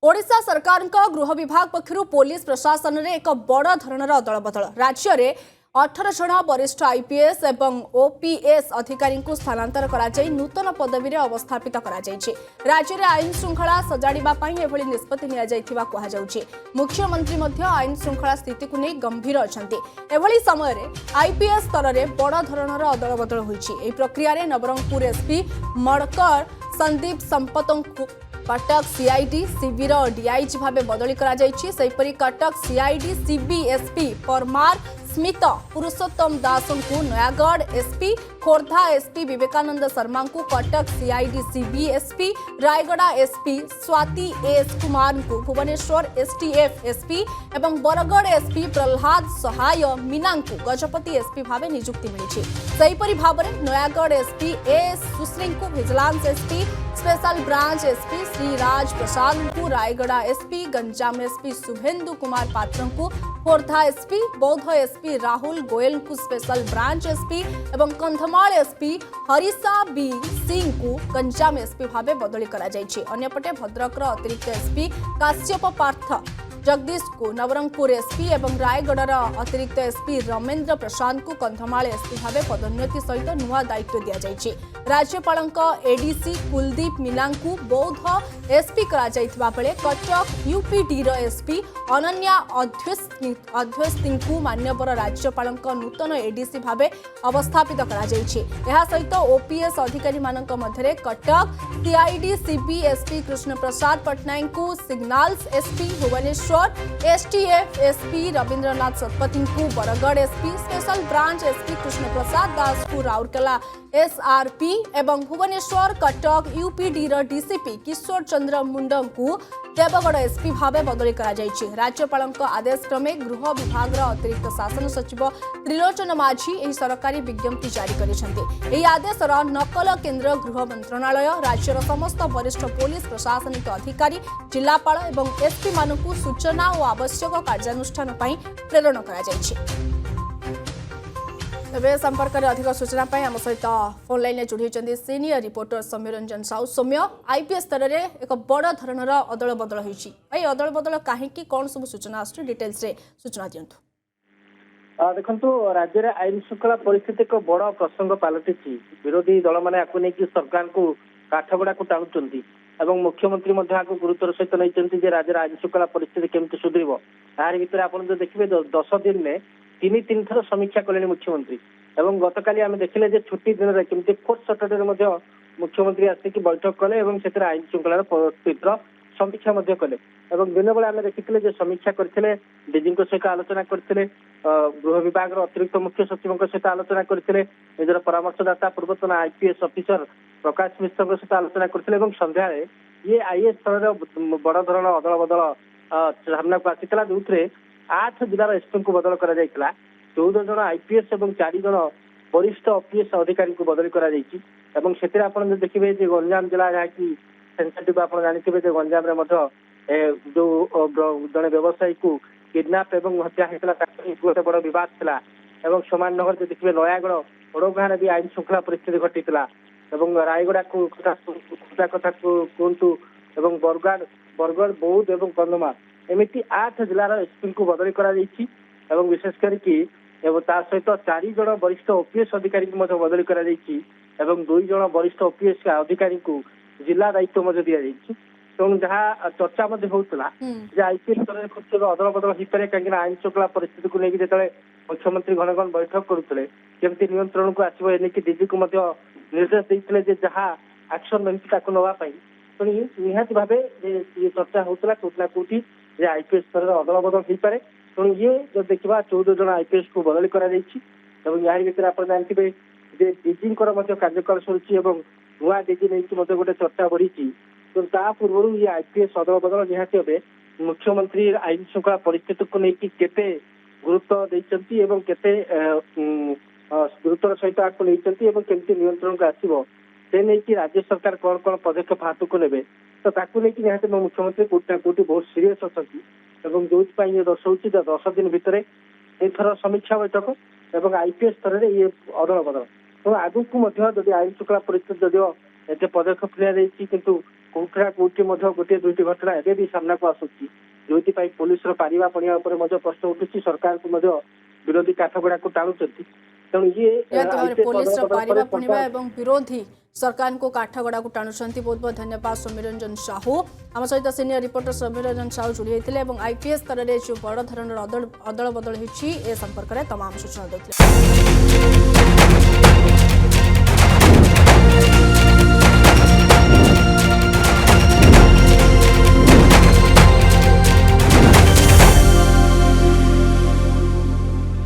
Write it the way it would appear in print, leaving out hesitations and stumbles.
ओडिशा सरकार गृह विभाग पक्षर पुलिस प्रशासन में एक बड़ धरणर अदल बदल राज्य में 18 जन वरिष्ठ आईपीएस और ओपीएस अधिकारी स्थानांतर कर नूतन पदवी अवस्थापित राज्य में आईन श्रृंखला सजाड़ापी एभली निष्पत्ति नि मुख्यमंत्री आईन श्रृंखला स्थिति को नहीं गंभीर अच्छा एभली समय आईपीएस स्तर में बड़ धरणर अदल बदल होती प्रक्रिया नवरंगपुर एसपी मड़कर संदीप संपत कटक सीआईडी शिविर डीआईजी भाव बदली करपरी कटक सीआईडी सीबीएसपी परमार स्मित पुरुषोत्तम दास को नयागढ़ एसपी खोर्धा एसपी विवेकानंद शर्मा को Cuttack CID CB SP Rayagada SP Swati S Kumar को भुवनेश्वर एसटीएफ एसपी एवं बरगढ़ एसपी प्रहलाद सहाय मीना को गजपति एसपी भाव नियुक्ति मिली भाव में नयागढ़ एसपी एस सुश्री को vigilance SP special branch SP Shriraj Prasad को रायगड़ा एसपी गंजाम एसपी शुभेन्दु कुमार पात्र को खोर्धा एसपी बौद्ध एसपी राहुल गोयल को स्पेशल ब्रांच एसपी एवं कंधमाल एसपी हरिषा बी सिंह को गंजाम एसपी भाव बदली करपटे भद्रकर अतिरिक्त एसपी काश्यप पार्थ जगदीश को नवरंगपुर एसपी एवं रायगढ़ अतिरिक्त एसपी रमेन्द्र प्रशांत को कंधमाल एसपी भाव पदोन्नति सहित नुआ दायित्व दि राज्यपाल एडीसी कुलदीप मीना को बौद्ध एसपी बेले कटक यूपीडी एसपी अनन्या अध्यस्ती को मान्यवर राज्यपाल नूतन एडीसी भाव अवस्थापित सहित ओपीएस अधिकारी मध्य कटक सीआईडी सीबीएसपी कृष्ण प्रसाद पट्टनायक को signals SP Bhubaneswar STF SP Rabindranath Satpathy को Bargarh SP special branch SP Krishna Prasad Das को राउरकेला एसआरपी एवं भुवनेश्वर कटक यूपीडी डीसीपी किशोर चंद्र मुंडा को देवगढ़ एसपी भाव बदली राज्यपाल आदेश क्रमे गृह विभाग अतिरिक्त शासन सचिव त्रिलोचन माझी यह सरकारी विज्ञप्ति जारी कर आदेश नकल केन्द्र गृह मंत्रणालय राज्यर समस्त वरिष्ठ पुलिस प्रशासनिक अधिकारी जिलापाल और एसपी मानू सूचना और आवश्यक कार्यानुष्ठान प्रेरण कर तेज संपर्क में अधिक सूचना आम सहित फोन लाइन जोड़ी सीनियर रिपोर्टर सौम्य रंजन साहू सौम्य आईपीएस स्तर में एक बड़ धरणर अदल बदल होती अदल बदल कहीं कौन सब सूचना आसुची डिटेल्स रे सूचना दिंतु देखो राज्य में आईन श्रृंखला परिस्थिति एक बड़ प्रसंग पलटि विरोधी दल मैंने नहीं सरकार को काठगड़ा को टाणुंट एवं मुख्यमंत्री गुरुत्वर सहित नहीं राज्य आईन श्रृंखला परिस्थिति केमती सुधर यार भर आप देखिए 10 दिन में तीन थर समीक्षा कले मुख्यमंत्री एवं गतकाली आम देखिले छुट्टी दिन में केमती फोर्थ सैटरडे मुख्यमंत्री आसिक बैठक कले से आईन श्रृंखलार परिस्थितिर समीक्षा कले दिन बेला आम देखी समीक्षा करते डीजी सहित आलोचना करते गृह विभाग अतिरिक्त मुख्य सचिव सहित आलोचना करते निजर परामर्शदाता पूर्वतन आईपीएस ऑफिसर प्रकाश मिश्र सहित आलोचना करते संध्या ये आईएएस स्तर बड़ धरण अदल बदल सामना को आसाला जो 8 जिलार एसपी को बदल कर 14 जन आईपीएस और 4 जन वरिष्ठ ओपीएस अधिकारी को बदली कर देखिए गंजाम जिला जहाँ कि सेंसिटिव आप जानते गंजाम जो जड़े व्यवसायी को किडनैप और हत्या होता गोटे बड़ बद था समान नगर देखिए नयागढ़ ओडगाँ भी आईन श्रृंखला परिस्थिति घटी रायगड़ा को कथा कहतु बरगढ़ बौद्ध और कंधमाल एमती 8 जिलार एसपी को बदली कर विशेष करके सहित 4 जन वरिष्ठ ओपीएस अधिकारी को बदली कर 2 जन वरिष्ठ ओपीएस अधिकारी को जिला दायित्व दि तेणु जहाँ चर्चा होता आईपीएस स्तर में कुछ अदल बदल हो पाए कहीं आईन श्रृंखला परिस्थिति को लेकिन जो मुख्यमंत्री घन घन बैठक करुले केमती नियंत्रण को आसो एनिकी डीजी को निर्देश देते जहाँ एक्शन मिलती नापी तेणु निहाती भाव ये चर्चा होता कौटना कौटी आईपीएस स्तर में अदल बदल हो पाए तेणु ये जो देखा 14 जन आईपीएस को बदली कर यार भर आप जानते डीजी कार्यकाल सरुची नुआ डीजी नहीं गोटे चर्चा बढ़ी तो पूर्व ये आईपीएस अदल बदल निहाती भाव मुख्यमंत्री आईन श्रृंखला परिस्थिति को लेकिन केते गुरुत्व देते गुरुत्वर सहित आपको नहीं केमती नियंत्रण को आसो से नहीं राज्य सरकार कौन कौन पदक्षेप हाथ को लेवे तो लेकिन निहाती मुख्यमंत्री कौटना कौटी बहुत सीरीयस अच्छा जो दर्शाऊँ 10 दिन भितर एथर समीक्षा बैठक और आईपीएस स्तर में ये अदल बदल तो आगू को जब आईन श्रृंखला परिस्थिति जदिव एत पदक्षेप लिया किंतु କୋଉଠି ନା କୋଉଠି ମଧ୍ୟ ଗୋଟିଏ ଦୁଇଟି ଘଟଣା ଏବେ ବି ସାମ୍ନାକୁ ଆସୁଛି, ଯୋଉଥିପାଇଁ ପୋଲିସର ପାରିବା ପଣିଆ ଉପରେ ମଧ୍ୟ ପ୍ରଶ୍ନ ଉଠୁଛି, ସରକାରକୁ ମଧ୍ୟ ବିରୋଧୀ କାଠଗଡାକୁ ଟାଣୁଛନ୍ତି। ତେଣୁ ଇଏ ନିହାତି ଭାବରେ IPS ପୋଲିସର ଅଦଳ ବଦଳ ପାରିବା ପରେ ପଣିବା ସରକାର ଏବଂ ବିରୋଧୀ ସରକାରଙ୍କୁ କାଠଗଡ଼ାକୁ ଟାଣୁଛନ୍ତି। ବହୁତ ବହୁତ ଧନ୍ୟବାଦ ସୌମ୍ୟ ରଞ୍ଜନ ସାହୁ। ଆମ ସହିତ ସିନିୟର ରିପୋର୍ଟର ସୌମ୍ୟ ରଞ୍ଜନ ସାହୁ ଯୋଡ଼ି ହୋଇଥିଲେ ଏବଂ ଆଇପିଏସ୍ ସ୍ତରରେ ଯେଉଁ ବଡ଼ ଧରଣର ଅଦଳ ବଦଳ ହୋଇଛି ଏ ସମ୍ପର୍କରେ ତମାମ ସୂଚନା ଦେଉଥିଲେ।